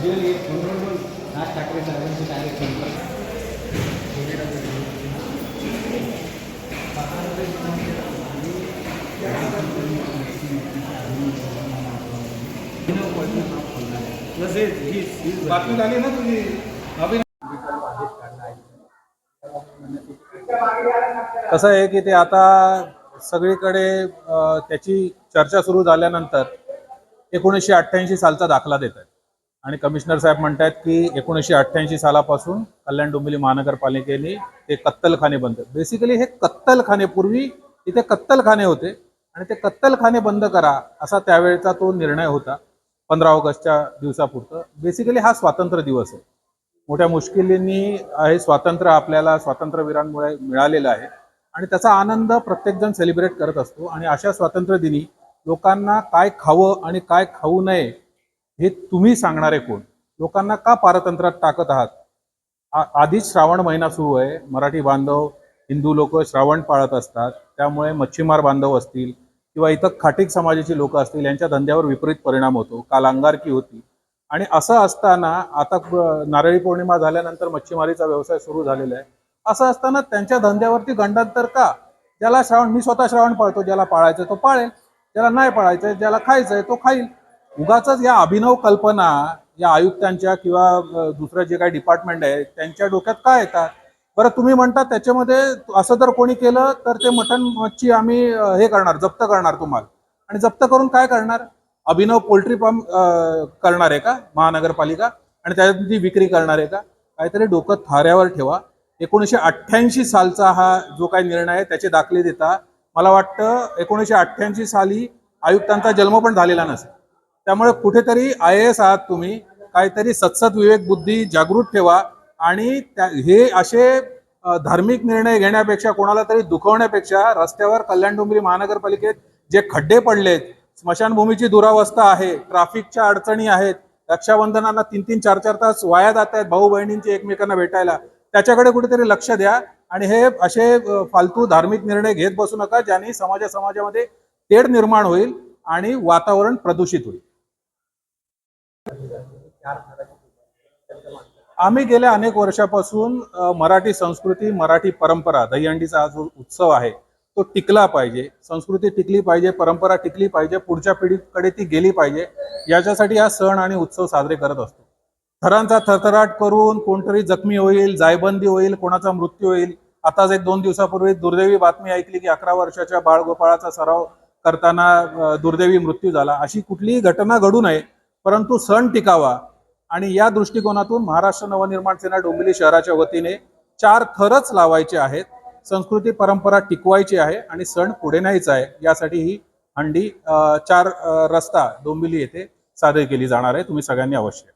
राज ठाकरे साहेबांचे कार्यक्रम बातमी झाली ना तुझी कसं आहे की ते आता सगळीकडे त्याची चर्चा सुरू झाल्यानंतर 1988 सालचा दाखला देत आहेत आणि कमिशनर साहेब म्हणतात की 1988 सालापासून कल्याण डोंबिवली महानगरपालिकेने ते कत्तलखाने बंद. बेसिकली हे कत्तलखाने, पूर्वी इथे कत्तलखाने होते आणि ते कत्तलखाने बंद करा असा त्यावेळेचा तो निर्णय होता 15 ऑगस्टच्या दिवसापुरतं. बेसिकली हा स्वातंत्र्य दिवस आहे. मोठ्या मुश्किलींनी हे स्वातंत्र्य आपल्याला स्वातंत्र्यवीरांमुळे मिळालेलं आहे आणि त्याचा आनंद प्रत्येकजण सेलिब्रेट करत असतो. आणि अशा स्वातंत्र्य दिनी लोकांना काय खावं आणि काय खाऊ नये हे तुम्ही सांगणारे कोण? लोकांना का पारतंत्र्यात टाकत आहात? आधीच श्रावण महिना सुरू आहे. मराठी बांधव, हिंदू लोक श्रावण पाळत असतात, त्यामुळे मच्छीमार बांधव असतील किंवा इतर खाटीक समाजाची लोक असतील यांच्या धंद्यावर विपरीत परिणाम होतो. काल अंगारकी होती आणि असं असताना आता नारळी पौर्णिमा झाल्यानंतर मच्छीमारीचा व्यवसाय सुरू झालेला आहे. असं असताना त्यांच्या धंद्यावरती गंडांतर का? ज्याला मी स्वतः श्रावण पाळतो, ज्याला पाळायचं तो पाळेल, ज्याला नाही पाळायचं, ज्याला खायचंय तो खाईल. उगाच या अभिनव कल्पना या आयुक्तांच्या किंवा दुसरं जे काही डिपार्टमेंट आहे त्यांच्या डोक्यात काय येतात? बरं, तुम्ही म्हणता त्याच्यामध्ये असं जर कोणी केलं तर ते मटण मच्छी आम्ही हे करणार, जप्त करणार तुम्हाला. आणि जप्त करून काय करणार? अभिनव पोल्ट्री फार्म करणार आहे का महानगरपालिका? आणि त्याची विक्री करणार आहे का? काहीतरी डोकं थाऱ्यावर ठेवा. 1988 सालचा हा जो काही निर्णय आहे त्याचे दाखले देता. मला वाटतं 1988 साली आयुक्तांचा जन्म पण झालेला नसेल. त्यामुळे कुठेतरी IAS आहात तुम्ही, काहीतरी सत्सद विवेक बुद्धी जागृत ठेवा आणि हे असे धार्मिक निर्णय घेण्यापेक्षा, कोणाला तरी दुखवण्यापेक्षा, रस्त्यावर कल्याण डोंबिवली महानगरपालिकेत जे खड्डे पडलेत, स्मशानभूमीची दुरावस्था आहे, ट्रॅफिकच्या अडचणी आहेत, रक्षाबंधनाला 3-3, 4-4 तास वाया जात आहेत भाऊ बहिणींची एकमेकांना भेटायला, त्याच्याकडे कुठेतरी लक्ष द्या. आणि हे असे फालतू धार्मिक निर्णय घेत बसू नका ज्यांनी समाजामध्ये तेढ निर्माण होईल आणि वातावरण प्रदूषित होईल. आम्ही गेल्या अनेक वर्षापासून मराठी संस्कृती, मराठी परंपरा, दहीहंडीचा हा जो उत्सव आहे तो टिकला पाहिजे, संस्कृती टिकली पाहिजे, परंपरा टिकली पाहिजे, पुढच्या पिढीकडे ती गेली पाहिजे, याच्यासाठी हा सण आणि उत्सव साजरे करत असतो. थरांचा थरथराट करून कोणतरी जखमी होईल, जायबंदी होईल, कोणाचा मृत्यू होईल. आताच 1-2 दिवसापूर्वी दुर्दैवी बातमी ऐकली की 11 वर्षाच्या बाळगोपाळाचा सराव करताना दुर्दैवी मृत्यू झाला. अशी कुठलीही घटना घडू नये, परंतु सण टिकावा. आणि या दृष्टिकोनातून महाराष्ट्र नवनिर्माण सेना डोंबिवली शहराच्या वतीने 4 थरच लावायचे आहेत. संस्कृती परंपरा टिकवायची आहे आणि सण पुढे न्यायचा आहे. यासाठी ही हंडी 4 रस्ता डोंबिवली येथे सादर केली जाणार आहे. तुम्ही सगळ्यांनी अवश्य